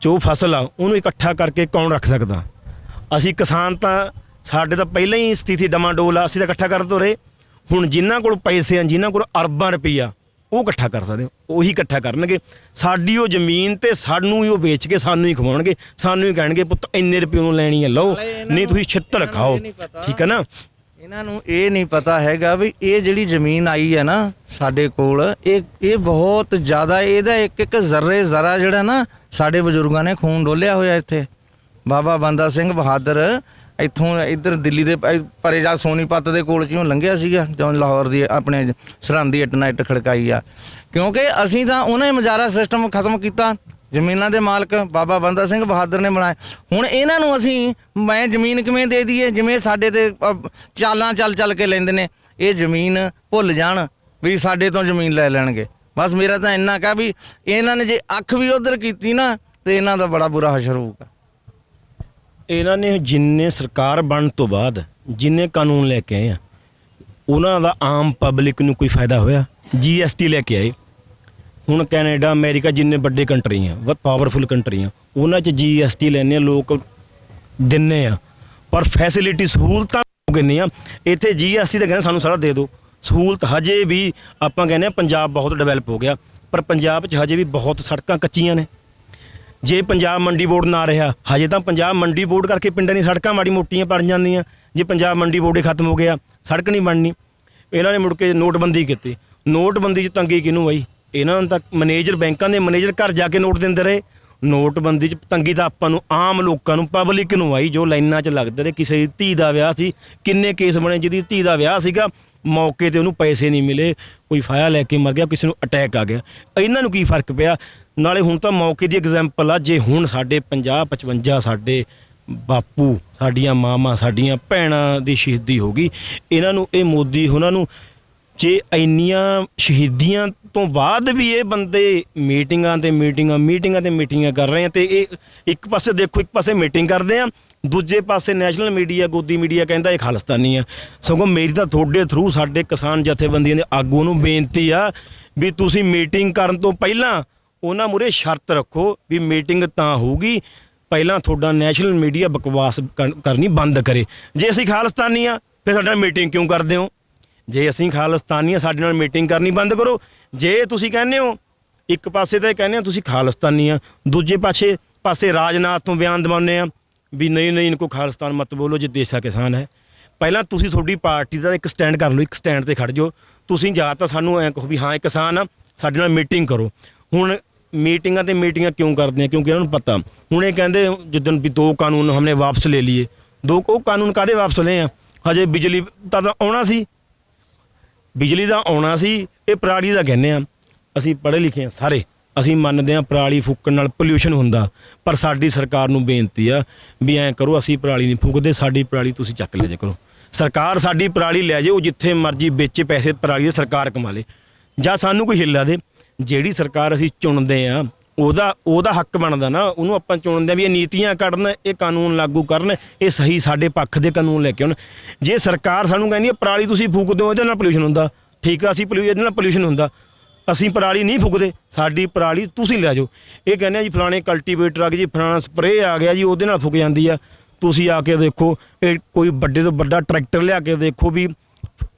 ਜੋ ਫਸਲ ਆ ਉਹਨੂੰ ਇਕੱਠਾ ਕਰਕੇ ਕੌਣ ਰੱਖ ਸਕਦਾ? ਅਸੀਂ ਕਿਸਾਨ ਤਾਂ, ਸਾਡੇ ਤਾਂ ਪਹਿਲਾਂ ਹੀ ਸਥਿਤੀ ਡਮਾਡੋਲ ਆ, ਅਸੀਂ ਤਾਂ ਇਕੱਠਾ ਕਰ ਤੋਂ ਰਹੇ। ਹੁਣ ਜਿਨ੍ਹਾਂ ਕੋਲ ਪੈਸੇ ਆ, ਜਿਨ੍ਹਾਂ ਕੋਲ ਅਰਬਾਂ ਰੁਪਈਆ, ਉਹ ਇਕੱਠਾ ਕਰ ਸਕਦੇ, ਉਹੀ ਇਕੱਠਾ ਕਰਨਗੇ। ਸਾਡੀ ਉਹ ਜ਼ਮੀਨ ਤੇ ਸਾਨੂੰ ਹੀ ਉਹ ਵੇਚ ਕੇ ਸਾਨੂੰ ਹੀ ਖਵਾਉਣਗੇ, ਸਾਨੂੰ ਹੀ ਕਹਿਣਗੇ ਪੁੱਤ ਇੰਨੇ ਰੁਪਏ ਨੂੰ ਲੈਣੀ ਹੈ ਲਓ, ਨਹੀਂ ਤੁਸੀਂ ਛਿੱਤਰ ਖਾਓ। ਠੀਕ ਹੈ ਨਾ? ਇਹਨਾਂ ਨੂੰ ਇਹ ਨਹੀਂ ਪਤਾ ਹੈਗਾ ਵੀ ਇਹ ਜਿਹੜੀ ਜ਼ਮੀਨ ਆਈ ਹੈ ਨਾ ਸਾਡੇ ਕੋਲ, ਇਹ ਬਹੁਤ ਜ਼ਿਆਦਾ, ਇਹਦਾ ਇੱਕ ਜ਼ਰਾ ਜਿਹੜਾ ਨਾ ਸਾਡੇ ਬਜ਼ੁਰਗਾਂ ਨੇ ਖੂਨ ਡੋਲਿਆ ਹੋਇਆ ਇੱਥੇ। ਬਾਬਾ ਬੰਦਾ ਸਿੰਘ ਬਹਾਦਰ ਇੱਥੋਂ ਇੱਧਰ ਦਿੱਲੀ ਦੇ ਪਰੇ ਜਾ ਸੋਨੀਪਤ ਦੇ ਕੋਲ ਜਿਉਂ ਲੰਘਿਆ ਸੀਗਾ, ਜਦੋਂ ਲਾਹੌਰ ਦੀ ਆਪਣੇ ਸਰਹੰਦ ਦੀ ਇੱਟ ਨਾਲ ਇੱਟ ਖੜਕਾਈ ਆ। ਕਿਉਂਕਿ ਅਸੀਂ ਤਾਂ ਉਹਨੇ ਮਜਾਰਾ ਸਿਸਟਮ ਖਤਮ ਕੀਤਾ, ਜ਼ਮੀਨਾਂ ਦੇ ਮਾਲਕ ਬਾਬਾ ਬੰਦਾ ਸਿੰਘ ਬਹਾਦਰ ਨੇ ਬਣਾਏ। ਹੁਣ ਇਹਨਾਂ ਨੂੰ ਅਸੀਂ ਮੈਂ ਜ਼ਮੀਨ ਕਿਵੇਂ ਦੇ ਦਈਏ? ਜਿਵੇਂ ਸਾਡੇ ਤੇ ਚਾਲਾਂ ਚੱਲ ਕੇ ਲੈਂਦੇ ਨੇ, ਇਹ ਜ਼ਮੀਨ ਭੁੱਲ ਜਾਣ ਵੀ ਸਾਡੇ ਤੋਂ ਜ਼ਮੀਨ ਲੈ ਲੈਣਗੇ। ਬਸ ਮੇਰਾ ਤਾਂ ਇੰਨਾ ਕਾ ਵੀ ਇਹਨਾਂ ਨੇ ਜੇ ਅੱਖ ਵੀ ਉਧਰ ਕੀਤੀ ਨਾ ਤੇ ਇਹਨਾਂ ਦਾ ਬੜਾ ਬੁਰਾ ਹਸ਼ਰ ਹੋਊਗਾ। ਇਹਨਾਂ ਨੇ ਜਿੰਨੇ ਸਰਕਾਰ ਬਣਨ ਤੋਂ ਬਾਅਦ ਜਿੰਨੇ ਕਾਨੂੰਨ ਲੈ ਕੇ ਆਏ ਆ, ਉਹਨਾਂ ਦਾ ਆਮ ਪਬਲਿਕ ਨੂੰ ਕੋਈ ਫਾਇਦਾ ਹੋਇਆ? GST ਲੈ ਕੇ ਆਏ। ਹੁਣ ਕੈਨੇਡਾ ਅਮਰੀਕਾ ਜਿੰਨੇ ਵੱਡੇ ਕੰਟਰੀ ਆ, ਬਹੁਤ ਪਾਵਰਫੁਲ ਕੰਟਰੀ ਆ, ਉਹਨਾਂ 'ਚ GST ਲੈਂਦੇ ਆ ਲੋਕ, ਦਿੰਦੇ ਆ, ਪਰ ਫੈਸਿਲਿਟੀ ਸਹੂਲਤਾਂ ਕਿੰਨੀਆਂ। ਇੱਥੇ GST ਤਾਂ ਕਹਿੰਦੇ ਸਾਨੂੰ ਸਾਰਾ ਦੇ ਦਿਓ। ਸਹੂਲਤ ਹਜੇ ਵੀ ਆਪਾਂ ਕਹਿੰਦੇ ਆ ਪੰਜਾਬ ਬਹੁਤ ਡਿਵੈਲਪ ਹੋ ਗਿਆ, ਪਰ ਪੰਜਾਬ 'ਚ ਹਜੇ ਵੀ ਬਹੁਤ ਸੜਕਾਂ ਕੱਚੀਆਂ ਨੇ। ਜੇ ਪੰਜਾਬ ਮੰਡੀ ਬੋਰਡ ਨਾ ਰਿਹਾ, ਹਜੇ ਤਾਂ ਪੰਜਾਬ ਮੰਡੀ ਬੋਰਡ ਕਰਕੇ ਪਿੰਡਾਂ ਦੀ ਸੜਕਾਂ ਮਾੜੀ ਮੋਟੀਆਂ ਬਣ ਜਾਂਦੀਆਂ। ਜੇ ਪੰਜਾਬ ਮੰਡੀ ਬੋਰਡ ਹੀ ਖਤਮ ਹੋ ਗਿਆ, ਸੜਕ ਨਹੀਂ ਬਣਨੀ। ਇਹਨਾਂ ਨੇ ਮੁੜ ਕੇ ਨੋਟਬੰਦੀ ਕੀਤੀ। ਨੋਟਬੰਦੀ 'ਚ ਤੰਗੀ ਕਿਹਨੂੰ ਆਈ? ਇਹਨਾਂ ਨੂੰ ਤਾਂ ਮੈਨੇਜਰ, ਬੈਂਕਾਂ ਦੇ ਮੈਨੇਜਰ ਘਰ ਜਾ ਕੇ ਨੋਟ ਦਿੰਦੇ ਰਹੇ। ਨੋਟਬੰਦੀ 'ਚ ਤੰਗੀ ਤਾਂ ਆਪਾਂ ਨੂੰ, ਆਮ ਲੋਕਾਂ ਨੂੰ, ਪਬਲਿਕ ਨੂੰ ਆਈ, ਜੋ ਲਾਈਨਾਂ 'ਚ ਲੱਗਦੇ ਰਹੇ। ਕਿਸੇ ਦੀ ਧੀ ਦਾ ਵਿਆਹ ਸੀ, ਕਿੰਨੇ ਕੇਸ ਬਣੇ ਜਿਹਦੀ ਧੀ ਦਾ ਵਿਆਹ ਸੀਗਾ, ਮੌਕੇ ਤੇ ਉਹਨੂੰ ਪੈਸੇ ਨਹੀਂ ਮਿਲੇ, ਕੋਈ ਫਾਇਆ ਲੈ ਕੇ ਮਰ ਗਿਆ, ਕਿਸੇ ਨੂੰ ਅਟੈਕ ਆ ਗਿਆ। ਇਹਨਾਂ ਨੂੰ ਕੀ ਫਰਕ ਪਿਆ? ਨਾਲੇ ਹੁਣ ਤਾਂ ਮੌਕੇ ਦੀ ਐਗਜ਼ਾਮਪਲ ਆ। ਜੇ ਹੁਣ ਸਾਡੇ 50-55 ਸਾਡੇ ਬਾਪੂ, ਸਾਡੀਆਂ ਮਾਵਾਂ, ਸਾਡੀਆਂ ਭੈਣਾਂ ਦੀ ਸ਼ਹੀਦੀ ਹੋ ਗਈ, ਇਹਨਾਂ ਨੂੰ ਇਹ ਮੋਦੀ ਉਹਨਾਂ ਨੂੰ, ਜੇ ਇੰਨੀਆਂ ਸ਼ਹੀਦੀਆਂ ਤੋਂ ਬਾਅਦ ਵੀ ਇਹ ਬੰਦੇ ਮੀਟਿੰਗਾਂ ਤੇ ਮੀਟਿੰਗਾਂ ਕਰ ਰਹੇ ਆ। ਤੇ ਇਹ ਇੱਕ ਪਾਸੇ ਦੇਖੋ, ਇੱਕ ਪਾਸੇ ਮੀਟਿੰਗ ਕਰਦੇ ਆ, ਦੂਜੇ ਪਾਸੇ ਨੈਸ਼ਨਲ ਮੀਡੀਆ, ਗੋਦੀ ਮੀਡੀਆ ਕਹਿੰਦਾ ਇਹ ਖਾਲਿਸਤਾਨੀ ਆ। ਸਗੋਂ ਮੇਰੀ ਤਾਂ ਤੁਹਾਡੇ ਥਰੂ ਸਾਡੇ ਕਿਸਾਨ ਜਥੇਬੰਦੀਆਂ ਦੇ ਆਗੂ ਨੂੰ ਬੇਨਤੀ ਆ ਵੀ ਤੁਸੀਂ ਮੀਟਿੰਗ ਕਰਨ ਤੋਂ ਪਹਿਲਾਂ ਉਹਨਾਂ ਮੂਹਰੇ ਸ਼ਰਤ ਰੱਖੋ ਵੀ ਮੀਟਿੰਗ ਤਾਂ ਹੋਊਗੀ, ਪਹਿਲਾਂ ਤੁਹਾਡਾ ਨੈਸ਼ਨਲ ਮੀਡੀਆ ਬਕਵਾਸ ਕਰਨੀ ਬੰਦ ਕਰੇ। ਜੇ ਅਸੀਂ ਖਾਲਿਸਤਾਨੀ ਆ ਫਿਰ ਸਾਡੇ ਨਾਲ ਮੀਟਿੰਗ ਕਿਉਂ ਕਰਦੇ ਹੋ? ਜੇ ਅਸੀਂ ਖਾਲਿਸਤਾਨੀ ਆ, ਸਾਡੇ ਨਾਲ ਮੀਟਿੰਗ ਕਰਨੀ ਬੰਦ ਕਰੋ। ਜੇ ਤੁਸੀਂ ਕਹਿੰਦੇ ਹੋ, ਇੱਕ ਪਾਸੇ ਤਾਂ ਕਹਿੰਦੇ ਹੋ ਤੁਸੀਂ ਖਾਲਿਸਤਾਨੀ ਆ, ਦੂਜੇ ਪਾਸੇ ਰਾਜਨਾਥ ਤੋਂ ਬਿਆਨ ਦਿਵਾਉਂਦੇ ਆ ਵੀ ਨਹੀਂ ਇनको ਖਾਲਿਸਤਾਨ ਮਤ ਬੋਲੋ, ਜੇ ਦੇਸ਼ ਦਾ ਕਿਸਾਨ ਹੈ। ਪਹਿਲਾਂ ਤੁਸੀਂ ਤੁਹਾਡੀ ਪਾਰਟੀ ਦਾ ਇੱਕ ਸਟੈਂਡ ਕਰ ਲਓ, ਇੱਕ ਸਟੈਂਡ ਤੇ ਖੜ ਜਾਓ। ਤੁਸੀਂ ਜਾਂ ਤਾਂ ਸਾਨੂੰ ਐਂ ਕਹੋ ਵੀ ਹਾਂ ਇਹ ਕਿਸਾਨ ਆ, ਸਾਡੇ ਨਾਲ ਮੀਟਿੰਗ ਕਰੋ। ਹੁਣ ਮੀਟਿੰਗਾਂ ਕਿਉਂ ਕਰਦੇ ਆ? ਕਿਉਂਕਿ ਇਹਨਾਂ ਨੂੰ ਪਤਾ, ਹੁਣ ਇਹ ਕਹਿੰਦੇ ਜਿੱਦਣ ਵੀ 2 ਕਾਨੂੰਨ ਹਮਨੇ ਵਾਪਸ ਲੈ ਲਈਏ। ਉਹ ਕਾਨੂੰਨ ਕਾਹਦੇ ਵਾਪਸ ਲਏ ਆ? ਹਜੇ ਬਿਜਲੀ ਤਾਂ ਆਉਣਾ ਸੀ, ਬਿਜਲੀ ਦਾ ਆਉਣਾ ਸੀ, ਇਹ ਪਰਾਲੀ ਦਾ ਕਹਿੰਦੇ ਆ। ਅਸੀਂ ਪੜ੍ਹੇ ਲਿਖੇ ਆ ਸਾਰੇ, ਅਸੀਂ ਮੰਨਦੇ ਹਾਂ ਪਰਾਲੀ ਫੂਕਣ ਨਾਲ ਪੋਲਿਊਸ਼ਨ ਹੁੰਦਾ, ਪਰ ਸਾਡੀ ਸਰਕਾਰ ਨੂੰ ਬੇਨਤੀ ਆ ਵੀ ਐਂ ਕਰੋ, ਅਸੀਂ ਪਰਾਲੀ ਨਹੀਂ ਫੂਕਦੇ, ਸਾਡੀ ਪਰਾਲੀ ਤੁਸੀਂ ਚੱਕ ਲੈ ਜਾ ਕਰੋ। ਸਰਕਾਰ ਸਾਡੀ ਪਰਾਲੀ ਲੈ ਜਾਏ, ਉਹ ਜਿੱਥੇ ਮਰਜ਼ੀ ਵੇਚੇ, ਪੈਸੇ ਪਰਾਲੀ ਦੇ ਸਰਕਾਰ ਕਮਾ ਲੇ, ਜਾਂ ਸਾਨੂੰ ਕੋਈ ਹਿੱਲਾ ਦੇ। ਜਿਹੜੀ ਸਰਕਾਰ ਅਸੀਂ ਚੁਣਦੇ ਆ ਉਹਦਾ ਹੱਕ ਬਣਦਾ ਨਾ, ਉਹਨੂੰ ਆਪਾਂ ਚੁਣਦੇ ਆ ਵੀ ਇਹ ਨੀਤੀਆਂ ਕੱਢਣ, ਇਹ ਕਾਨੂੰਨ ਲਾਗੂ ਕਰਨ, ਇਹ ਸਹੀ ਸਾਡੇ ਪੱਖ ਦੇ ਕਾਨੂੰਨ ਲੈ ਕੇ ਆਉਣ। ਜੇ ਸਰਕਾਰ ਸਾਨੂੰ ਕਹਿੰਦੀ ਹੈ ਪਰਾਲੀ ਤੁਸੀਂ ਫੂਕਦੇ ਹੋ, ਇਹਦੇ ਨਾਲ ਪੋਲਿਊਸ਼ਨ ਹੁੰਦਾ, ਠੀਕ ਆ, ਅਸੀਂ ਇਹਦੇ ਨਾਲ ਪੋਲਿਊਸ਼ਨ ਹੁੰਦਾ, ਅਸੀਂ ਪਰਾਲੀ ਨਹੀਂ ਫੂਕਦੇ, ਸਾਡੀ ਪਰਾਲੀ ਤੁਸੀਂ ਲੈ ਜਾਓ। ਇਹ ਕਹਿੰਦੇ ਆ ਜੀ ਫਲਾਣੇ ਕਲਟੀਵੇਟਰ ਆ ਗਏ ਜੀ, ਫਲਾਣਾ ਸਪਰੇਅ ਆ ਗਿਆ ਜੀ, ਉਹਦੇ ਨਾਲ ਫੁੱਕ ਜਾਂਦੀ ਆ। ਤੁਸੀਂ ਆ ਕੇ ਦੇਖੋ, ਇਹ ਕੋਈ ਵੱਡੇ ਤੋਂ ਵੱਡਾ ਟਰੈਕਟਰ ਲਿਆ ਕੇ ਦੇਖੋ ਵੀ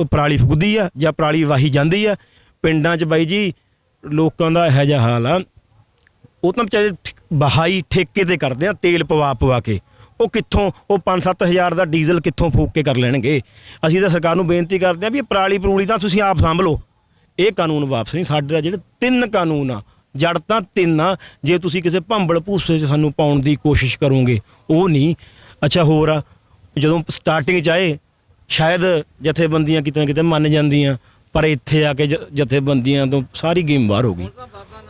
ਪਰਾਲੀ ਫੁੱਕਦੀ ਆ ਜਾਂ ਪਰਾਲੀ ਵਾਹੀ ਜਾਂਦੀ ਆ। ਪਿੰਡਾਂ 'ਚ ਬਾਈ ਜੀ ਲੋਕਾਂ ਦਾ ਇਹੋ ਜਿਹਾ ਹਾਲ ਆ, ਉਹ ਤਾਂ ਵਿਚਾਰੇ ਬਹਾਈ ਠੇਕੇ ਤੇ ਕਰਦੇ ਆ, ਤੇਲ ਪਵਾ ਕੇ। ਉਹ ਕਿੱਥੋਂ, ਉਹ 5-7 ਹਜ਼ਾਰ ਦਾ ਡੀਜ਼ਲ ਕਿੱਥੋਂ ਫੂਕ ਕੇ ਕਰ ਲੈਣਗੇ? ਅਸੀਂ ਤਾਂ ਸਰਕਾਰ ਨੂੰ ਬੇਨਤੀ ਕਰਦੇ ਆ ਵੀ ਇਹ ਪਰਾਲੀ ਤਾਂ ਤੁਸੀਂ ਆਪ ਸਾਂਭ ਲਓ, ਇਹ ਕਾਨੂੰਨ ਵਾਪਸ ਨਹੀਂ। ਸਾਡੇ ਦਾ ਜਿਹੜੇ 3 ਕਾਨੂੰਨ ਆ, ਜੜ ਤਾਂ 3 ਆ। ਜੇ ਤੁਸੀਂ ਕਿਸੇ ਭੰਬਲ ਭੂਸੇ 'ਚ ਸਾਨੂੰ ਪਾਉਣ ਦੀ ਕੋਸ਼ਿਸ਼ ਕਰੋਗੇ, ਉਹ ਨਹੀਂ। ਅੱਛਾ ਹੋਰ ਆ, ਜਦੋਂ ਸਟਾਰਟਿੰਗ 'ਚ ਆਏ ਸ਼ਾਇਦ ਜਥੇਬੰਦੀਆਂ ਕਿਤੇ ਨਾ ਕਿਤੇ ਮੰਨ ਜਾਂਦੀਆਂ, ਪਰ ਇੱਥੇ ਆ ਕੇ ਜਥੇਬੰਦੀਆਂ ਤੋਂ ਸਾਰੀ ਗੇਮ ਬਾਹਰ ਹੋ ਗਈ।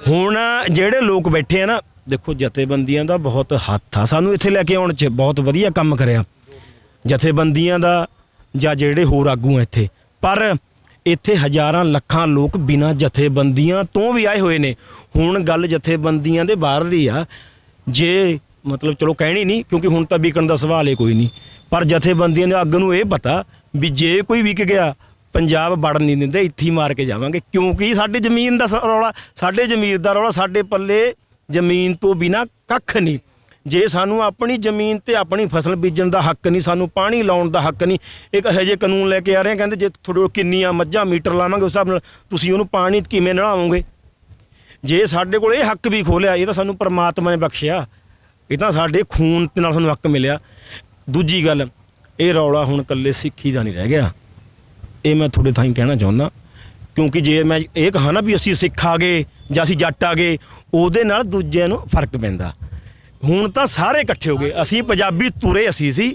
ਹੁਣ ਜਿਹੜੇ ਲੋਕ ਬੈਠੇ ਆ ਨਾ, ਦੇਖੋ ਜਥੇਬੰਦੀਆਂ ਦਾ ਬਹੁਤ ਹੱਥ ਆ ਸਾਨੂੰ ਇੱਥੇ ਲੈ ਕੇ ਆਉਣ 'ਚ, ਬਹੁਤ ਵਧੀਆ ਕੰਮ ਕਰਿਆ ਜਥੇਬੰਦੀਆਂ ਦਾ ਜਾਂ ਜਿਹੜੇ ਹੋਰ ਆਗੂ ਆ ਇੱਥੇ। ਪਰ ਇੱਥੇ ਹਜ਼ਾਰਾਂ ਲੱਖਾਂ ਲੋਕ ਬਿਨਾਂ ਜਥੇਬੰਦੀਆਂ ਤੋਂ ਵੀ ਆਏ ਹੋਏ ਨੇ। ਹੁਣ ਗੱਲ ਜਥੇਬੰਦੀਆਂ ਦੇ ਬਾਹਰ ਦੀ ਆ। ਜੇ ਮਤਲਬ ਚਲੋ ਕਹਿਣੀ ਨਹੀਂ, ਕਿਉਂਕਿ ਹੁਣ ਤਾਂ ਵਿਕਣ ਦਾ ਸਵਾਲ ਹੀ ਕੋਈ ਨਹੀਂ, ਪਰ ਜਥੇਬੰਦੀਆਂ ਦੇ ਅੱਗ ਨੂੰ ਇਹ ਪਤਾ ਵੀ ਜੇ ਕੋਈ ਵਿਕ ਗਿਆ, ਪੰਜਾਬ ਵੜਨ ਨਹੀਂ ਦਿੰਦੇ, ਇੱਥੇ ਹੀ ਮਾਰ ਕੇ ਜਾਵਾਂਗੇ। ਕਿਉਂਕਿ ਸਾਡੀ ਜ਼ਮੀਨ ਦਾ ਰੌਲਾ, ਸਾਡੇ ਜ਼ਮੀਰ ਦਾ ਰੌਲਾ, ਸਾਡੇ ਪੱਲੇ ਜ਼ਮੀਨ ਤੋਂ ਬਿਨਾਂ ਕੱਖ ਨਹੀਂ। ਜੇ ਸਾਨੂੰ ਆਪਣੀ ਜ਼ਮੀਨ ਤੇ ਆਪਣੀ ਫਸਲ ਬੀਜਣ ਦਾ ਹੱਕ ਨਹੀਂ, ਸਾਨੂੰ ਪਾਣੀ ਲਾਉਣ ਦਾ ਹੱਕ ਨਹੀਂ। ਇੱਕ ਇਹੋ ਜਿਹੇ ਕਾਨੂੰਨ ਲੈ ਕੇ ਆ ਰਹੇ, ਕਹਿੰਦੇ ਜੇ ਤੁਹਾਡੇ ਕੋਲ ਕਿੰਨੀਆਂ ਮੱਝਾਂ ਮੀਟਰ ਲਾਵਾਂਗੇ ਉਸ ਹਿਸਾਬ ਨਾਲ ਤੁਸੀਂ ਉਹਨੂੰ ਪਾਣੀ ਕਿਵੇਂ ਨਲਾਵੋਗੇ। ਜੇ ਸਾਡੇ ਕੋਲ ਇਹ ਹੱਕ ਵੀ ਖੋਲਿਆ, ਇਹ ਤਾਂ ਸਾਨੂੰ ਪਰਮਾਤਮਾ ਨੇ ਬਖਸ਼ਿਆ, ਇਹ ਤਾਂ ਸਾਡੇ ਖੂਨ ਦੇ ਨਾਲ ਸਾਨੂੰ ਹੱਕ ਮਿਲਿਆ। ਦੂਜੀ ਗੱਲ, ਇਹ ਰੌਲਾ ਹੁਣ ਇਕੱਲੇ ਸਿੱਖੀ ਦਾ ਨਹੀਂ ਰਹਿ ਗਿਆ। ਇਹ ਮੈਂ ਤੁਹਾਡੇ ਥਾਈਂ ਕਹਿਣਾ ਚਾਹੁੰਦਾ ਕਿਉਂਕਿ ਜੇ ਮੈਂ ਇਹ ਕਹਾਂ ਨਾ ਵੀ ਅਸੀਂ ਸਿੱਖ ਆ ਗਏ ਜਾਂ ਅਸੀਂ ਜੱਟ ਆ ਗਏ, ਉਹਦੇ ਨਾਲ ਦੂਜਿਆਂ ਨੂੰ ਫਰਕ ਪੈਂਦਾ। ਹੁਣ ਤਾਂ ਸਾਰੇ ਇਕੱਠੇ ਹੋ ਗਏ, ਅਸੀਂ ਪੰਜਾਬੀ ਤੁਰੇ ਅਸੀਂ ਸੀ,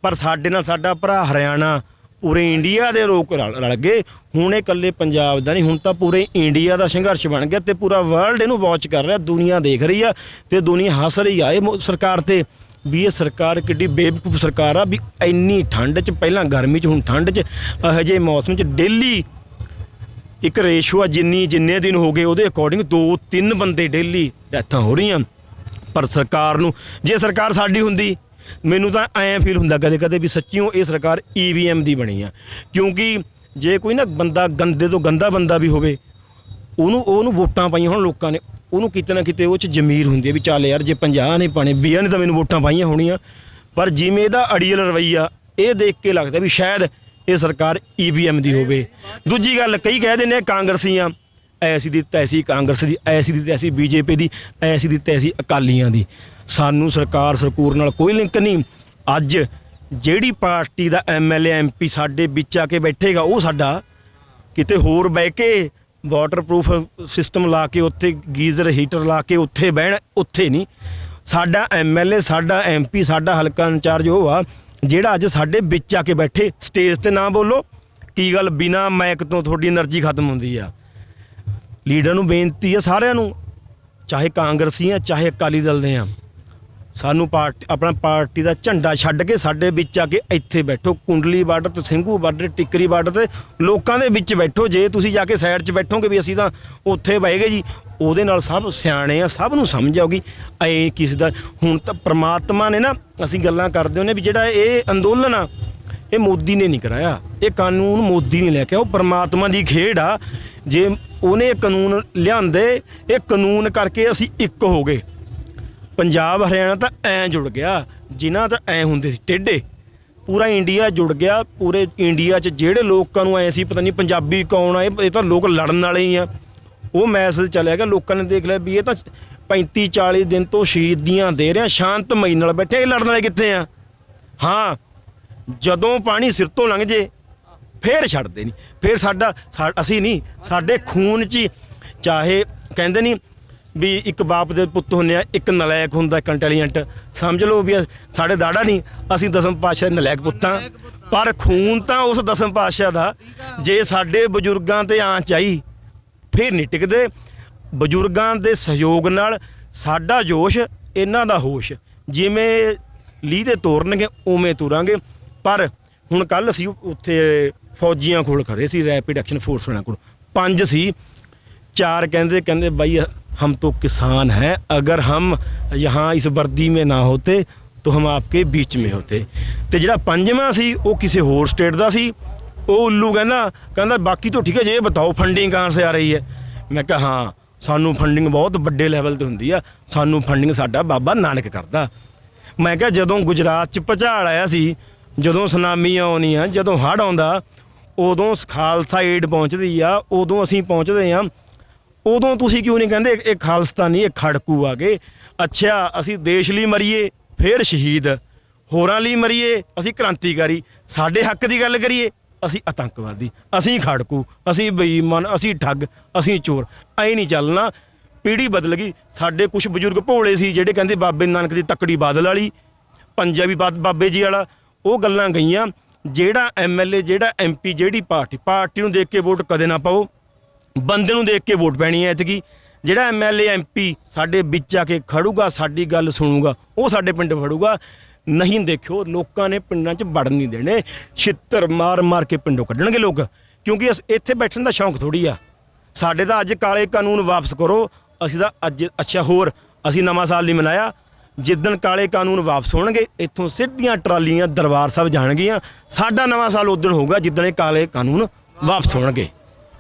ਪਰ ਸਾਡੇ ਨਾਲ ਸਾਡਾ ਭਰਾ ਹਰਿਆਣਾ, ਪੂਰੇ ਇੰਡੀਆ ਦੇ ਲੋਕ ਰਲ ਗਏ। ਹੁਣ ਇਹ ਇਕੱਲੇ ਪੰਜਾਬ ਦਾ ਨਹੀਂ, ਹੁਣ ਤਾਂ ਪੂਰੇ ਇੰਡੀਆ ਦਾ ਸੰਘਰਸ਼ ਬਣ ਗਿਆ ਤੇ ਪੂਰਾ ਵਰਲਡ ਇਹਨੂੰ ਵਾਚ ਕਰ ਰਿਹਾ, ਦੁਨੀਆ ਦੇਖ ਰਹੀ ਆ ਤੇ ਦੁਨੀਆ ਹੱਸ ਰਹੀ ਆ ਇਹ ਸਰਕਾਰ ਤੇ ਵੀ ਇਹ ਸਰਕਾਰ ਕਿੱਡੀ ਬੇਵਕੂਫ ਸਰਕਾਰ ਆ ਵੀ ਇੰਨੀ ਠੰਡ 'ਚ, ਪਹਿਲਾਂ ਗਰਮੀ 'ਚ ਹੁਣ ਠੰਡ 'ਚ, ਇਹੋ ਜਿਹੇ ਮੌਸਮ 'ਚ ਡੇਲੀ ਇੱਕ ਰੇਸ਼ੋ ਆ ਜਿੰਨੇ ਦਿਨ ਹੋ ਗਏ ਉਹਦੇ ਅਕੋਰਡਿੰਗ 2-3 ਬੰਦੇ ਡੇਲੀ ਡੈਥਾਂ ਹੋ ਰਹੀਆਂ। ਪਰ ਸਰਕਾਰ ਨੂੰ, ਜੇ ਸਰਕਾਰ ਸਾਡੀ ਹੁੰਦੀ, ਮੈਨੂੰ ਤਾਂ ਐਂ ਫੀਲ ਹੁੰਦਾ ਕਦੇ ਕਦੇ ਵੀ ਸੱਚੀਓ ਇਹ ਸਰਕਾਰ EVM ਦੀ ਬਣੀ ਆ। ਕਿਉਂਕਿ ਜੇ ਕੋਈ ਨਾ ਬੰਦਾ ਗੰਦੇ ਤੋਂ ਗੰਦਾ ਬੰਦਾ ਵੀ ਹੋਵੇ, ਉਹਨੂੰ ਵੋਟਾਂ ਪਾਈਆਂ ਹੁਣ ਲੋਕਾਂ ਨੇ, ਉਹਨੂੰ ਕਿਤੇ ਨਾ ਕਿਤੇ ਉਹ 'ਚ ਜ਼ਮੀਰ ਹੁੰਦੀ ਹੈ ਵੀ ਚੱਲ ਯਾਰ ਜੇ 50 ਨੇ ਪਾਣੇ 20 ਨੇ ਤਾਂ ਮੈਨੂੰ ਵੋਟਾਂ ਪਾਈਆਂ ਹੋਣੀਆਂ। ਪਰ ਜਿਵੇਂ ਇਹਦਾ ਅੜੀਅਲ ਰਵੱਈਆ ਇਹ ਦੇਖ ਕੇ ਲੱਗਦਾ ਵੀ ਸ਼ਾਇਦ ਇਹ ਸਰਕਾਰ EVM ਦੀ ਹੋਵੇ। ਦੂਜੀ ਗੱਲ, ਕਈ ਕਹਿ ਦਿੰਦੇ ਕਾਂਗਰਸੀਆਂ, ਐਸੀ ਦੀ ਤੈਸੀ ਕਾਂਗਰਸ ਦੀ, ਐਸੀ ਦੀ ਤੈਸੀ BJP ਦੀ, ਐਸੀ ਦੀ ਤੈਸੀ ਅਕਾਲੀਆਂ ਦੀ। ਸਾਨੂੰ ਸਰਕਾਰ ਸਰਕੂਰ ਨਾਲ ਕੋਈ ਲਿੰਕ ਨਹੀਂ। ਅੱਜ ਜਿਹੜੀ ਪਾਰਟੀ ਦਾ MLA MP ਸਾਡੇ ਵਿੱਚ ਆ ਕੇ ਬੈਠੇਗਾ, ਉਹ ਸਾਡਾ ਕਿਤੇ ਹੋਰ ਬਹਿ ਕੇ ਵਾਟਰਪ੍ਰੂਫ ਸਿਸਟਮ ਲਾ ਕੇ ਉੱਥੇ ਗੀਜ਼ਰ ਹੀਟਰ ਲਾ ਕੇ ਉੱਥੇ ਬਹਿਣ, ਉੱਥੇ ਨਹੀਂ। ਸਾਡਾ MLA, ਸਾਡਾ MP, ਸਾਡਾ ਹਲਕਾ ਇੰਚਾਰਜ ਉਹ ਆ ਜਿਹੜਾ ਅੱਜ ਸਾਡੇ ਵਿੱਚ ਆ ਕੇ ਬੈਠੇ। ਸਟੇਜ ਤੇ ਨਾ ਬੋਲੋ, ਕੀ ਗੱਲ ਬਿਨਾਂ ਮਾਈਕ ਤੋਂ ਤੁਹਾਡੀ એનર્ਜੀ ਖਤਮ ਹੁੰਦੀ ਆ। ਲੀਡਰ ਨੂੰ ਬੇਨਤੀ ਆ ਸਾਰਿਆਂ ਨੂੰ, ਚਾਹੇ ਕਾਂਗਰਸੀ ਆ ਚਾਹੇ ਅਕਾਲੀ ਦਲ ਦੇ ਆ, ਸਾਨੂੰ ਆਪਣਾ ਪਾਰਟੀ ਦਾ ਝੰਡਾ ਛੱਡ ਕੇ ਸਾਡੇ ਵਿੱਚ ਆ ਕੇ ਇੱਥੇ ਬੈਠੋ। ਕੁੰਡਲੀ ਬਾਰਡਰ ਤੇ ਸਿੰਘੂ ਬਾਰਡਰ, ਟਿੱਕਰੀ ਬਾਰਡਰ ਤੇ ਲੋਕਾਂ ਦੇ ਵਿੱਚ ਬੈਠੋ। ਜੇ ਤੁਸੀਂ ਜਾ ਕੇ ਸਾਈਡ 'ਚ ਬੈਠੋਗੇ ਵੀ ਅਸੀਂ ਤਾਂ ਉੱਥੇ ਬਹਿ ਗਏ ਜੀ, ਉਹਦੇ ਨਾਲ ਸਭ ਸਿਆਣੇ ਆ, ਸਭ ਨੂੰ ਸਮਝ ਆਊਗੀ ਐ ਕਿਸੇ ਦਾ। ਹੁਣ ਤਾਂ ਪ੍ਰਮਾਤਮਾ ਨੇ ਨਾ, ਅਸੀਂ ਗੱਲਾਂ ਕਰਦੇ ਹੁੰਦੇ ਵੀ ਜਿਹੜਾ ਇਹ ਅੰਦੋਲਨ ਆ ਇਹ ਮੋਦੀ ਨੇ ਨਹੀਂ ਕਰਾਇਆ, ਇਹ ਕਾਨੂੰਨ ਮੋਦੀ ਨੇ ਲੈ ਕੇ ਆਇਆ, ਉਹ ਪ੍ਰਮਾਤਮਾ ਦੀ ਖੇਡ ਆ। ਜੇ ਉਹਨੇ ਕਾਨੂੰਨ ਲਿਆਂਦੇ, ਇਹ ਕਾਨੂੰਨ ਕਰਕੇ ਅਸੀਂ ਇੱਕ ਹੋ ਗਏ। ਪੰਜਾਬ ਹਰਿਆਣਾ ਤਾਂ ਐਂ ਜੁੜ ਗਿਆ, ਜਿਨ੍ਹਾਂ ਤਾਂ ਐਂ ਹੁੰਦੇ ਸੀ ਟੇਢੇ, ਪੂਰਾ ਇੰਡੀਆ ਜੁੜ ਗਿਆ। ਪੂਰੇ ਇੰਡੀਆ 'ਚ ਜਿਹੜੇ ਲੋਕਾਂ ਨੂੰ ਐਂ ਸੀ ਪਤਾ ਨਹੀਂ ਪੰਜਾਬੀ ਕੌਣ ਆ, ਇਹ ਤਾਂ ਲੋਕ ਲੜਨ ਵਾਲੇ ਹੀ ਆ, ਉਹ ਮੈਸੇਜ ਚੱਲਿਆ ਗਿਆ। ਲੋਕਾਂ ਨੇ ਦੇਖ ਲਿਆ ਵੀ ਇਹ ਤਾਂ 35-40 ਦਿਨ ਤੋਂ ਸ਼ਹੀਦੀਆਂ ਦੇ ਰਿਹਾ, ਸ਼ਾਂਤਮਈ ਨਾਲ ਬੈਠੇ, ਇਹ ਲੜਨ ਵਾਲੇ ਕਿੱਥੇ ਆ। ਹਾਂ, ਜਦੋਂ ਪਾਣੀ ਸਿਰ ਤੋਂ ਲੰਘ ਜੇ ਫੇਰ ਛੱਡਦੇ ਨਹੀਂ, ਫੇਰ ਅਸੀਂ ਨਹੀਂ, ਸਾਡੇ ਖੂਨ 'ਚ, ਚਾਹੇ ਕਹਿੰਦੇ ਨਹੀਂ ਵੀ ਇੱਕ ਬਾਪ ਦੇ ਪੁੱਤ ਹੁੰਦੇ ਆ, ਇੱਕ ਨਲਾਇਕ ਹੁੰਦਾ, ਇੱਕ ਇੰਟੈਲੀਜੈਂਟ। ਸਮਝ ਲਓ ਵੀ ਸਾਡੇ ਦਾੜਾ ਨਹੀਂ, ਅਸੀਂ ਦਸਮ ਪਾਤਸ਼ਾਹ ਦੇ ਨਲਾਇਕ ਪੁੱਤਾਂ, ਪਰ ਖੂਨ ਤਾਂ ਉਸ ਦਸਮ ਪਾਤਸ਼ਾਹ ਦਾ। ਜੇ ਸਾਡੇ ਬਜ਼ੁਰਗਾਂ ਤੇ ਆਂਚ ਆਈ ਫਿਰ ਨਹੀਂ ਟਿਕਦੇ। ਬਜ਼ੁਰਗਾਂ ਦੇ ਸਹਿਯੋਗ ਨਾਲ ਸਾਡਾ ਜੋਸ਼, ਇਹਨਾਂ ਦਾ ਹੋਸ਼, ਜਿਵੇਂ ਲੀਹ ਦੇ ਤੋਰਨਗੇ ਉਵੇਂ ਤੁਰਾਂਗੇ। ਪਰ ਹੁਣ ਕੱਲ੍ਹ ਅਸੀਂ ਉੱਥੇ ਫੌਜੀਆਂ ਕੋਲ ਖੜੇ ਸੀ, ਰੈਪਿਡ ਐਕਸ਼ਨ ਫੋਰਸ ਵਾਲਿਆਂ ਕੋਲ 5 ਸੀ। 4 ਕਹਿੰਦੇ भाई हम तो किसान हैं, अगर हम यहाँ इस वर्दी में ना होते तो हम आपके बीच में होते। तो ਜਿਹੜਾ 5ਵਾਂ ਸੀ ਉਹ ਕਿਸੇ ਹੋਰ ਸਟੇਟ ਦਾ ਸੀ। ਉਹ ਉੱਲੂ ਕਹਿੰਦਾ ਬਾਕੀ तो ठीक है, ये बताओ फंडिंग कहाँ से आ रही है। मैं कहा हाँ, ਸਾਨੂੰ ਫੰਡਿੰਗ ਬਹੁਤ ਵੱਡੇ ਲੈਵਲ ਤੇ ਹੁੰਦੀ ਆ, ਸਾਨੂੰ ਫੰਡਿੰਗ ਸਾਡਾ ਬਾਬਾ ਨਾਨਕ ਕਰਦਾ। ਮੈਂ ਕਿਹਾ ਜਦੋਂ ਗੁਜਰਾਤ 'ਚ ਭੁਚਾਲ ਆਇਆ ਸੀ, ਜਦੋਂ ਸੁਨਾਮੀਆਂ ਆਉਣੀਆਂ, ਜਦੋਂ ਹੜ੍ਹ ਆਉਂਦਾ, ਉਦੋਂ ਖਾਲਸਾ ਏਡ ਪਹੁੰਚਦੀ ਆ, ਉਦੋਂ ਅਸੀਂ ਪਹੁੰਚਦੇ ਆ। ਉਦੋਂ ਤੁਸੀਂ ਕਿਉਂ ਨਹੀਂ ਕਹਿੰਦੇ ਇਹ ਖਾਲਸਤਾਨੀ, ਇਹ ਖੜਕੂ ਆ ਗਏ। ਅੱਛਾ, ਅਸੀਂ ਦੇਸ਼ ਲਈ ਮਰੀਏ ਫਿਰ ਸ਼ਹੀਦ, ਹੋਰਾਂ ਲਈ ਮਰੀਏ ਅਸੀਂ ਕ੍ਰਾਂਤੀਕਾਰੀ, ਸਾਡੇ ਹੱਕ ਦੀ ਗੱਲ ਕਰੀਏ ਅਸੀਂ ਆਤੰਕਵਾਦੀ, ਅਸੀਂ ਖੜਕੂ, ਅਸੀਂ ਬੇਈਮਾਨ, ਅਸੀਂ ਠੱਗ, ਅਸੀਂ ਚੋਰ। ਐਂ ਨਹੀਂ ਚੱਲਣਾ। ਪੀੜ੍ਹੀ ਬਦਲ ਗਈ। ਸਾਡੇ ਕੁਝ ਬਜ਼ੁਰਗ ਭੋਲੇ ਸੀ ਜਿਹੜੇ ਕਹਿੰਦੇ ਬਾਬੇ ਨਾਨਕ ਦੀ ਤੱਕੜੀ ਬਾਦਲ ਵਾਲੀ, ਪੰਜਾਬੀ ਬਾਬੇ ਜੀ ਵਾਲਾ, ਉਹ ਗੱਲਾਂ ਗਈਆਂ। ਜਿਹੜਾ MLA, ਜਿਹੜਾ MP, ਜਿਹੜੀ ਪਾਰਟੀ ਨੂੰ ਦੇਖ ਕੇ ਵੋਟ ਕਦੇ ਨਾ ਪਾਓ, ਬੰਦੇ ਨੂੰ ਦੇਖ ਕੇ ਵੋਟ ਪੈਣੀ ਹੈ ਐਤਕੀ। ਜਿਹੜਾ MLA MP ਸਾਡੇ ਵਿੱਚ ਆ ਕੇ ਖੜੂਗਾ, ਸਾਡੀ ਗੱਲ ਸੁਣੂਗਾ, ਉਹ ਸਾਡੇ ਪਿੰਡ ਵੜੂਗਾ। ਨਹੀਂ ਦੇਖਿਓ, ਲੋਕਾਂ ਨੇ ਪਿੰਡਾਂ 'ਚ ਵੜਨ ਨਹੀਂ ਦੇਣੇ, ਛਿੱਤਰ ਮਾਰ ਕੇ ਪਿੰਡੋਂ ਕੱਢਣਗੇ ਲੋਕ। ਕਿਉਂਕਿ ਇੱਥੇ ਬੈਠਣ ਦਾ ਸ਼ੌਂਕ ਥੋੜ੍ਹੀ ਆ। ਸਾਡੇ ਤਾਂ ਅੱਜ ਕਾਲੇ ਕਾਨੂੰਨ ਵਾਪਸ ਕਰੋ, ਅਸੀਂ ਤਾਂ ਅੱਜ ਅੱਛਾ ਹੋਰ ਅਸੀਂ ਨਵਾਂ ਸਾਲ ਨਹੀਂ ਮਨਾਇਆ। ਜਿੱਦਣ ਕਾਲੇ ਕਾਨੂੰਨ ਵਾਪਸ ਹੋਣਗੇ, ਇੱਥੋਂ ਸਿੱਧੀਆਂ ਟਰਾਲੀਆਂ ਦਰਬਾਰ ਸਾਹਿਬ ਜਾਣਗੀਆਂ। ਸਾਡਾ ਨਵਾਂ ਸਾਲ ਉਦੋਂ ਹੋਊਗਾ ਜਿੱਦਣ ਇਹ ਕਾਲੇ ਕਾਨੂੰਨ ਵਾਪਸ ਹੋਣਗੇ।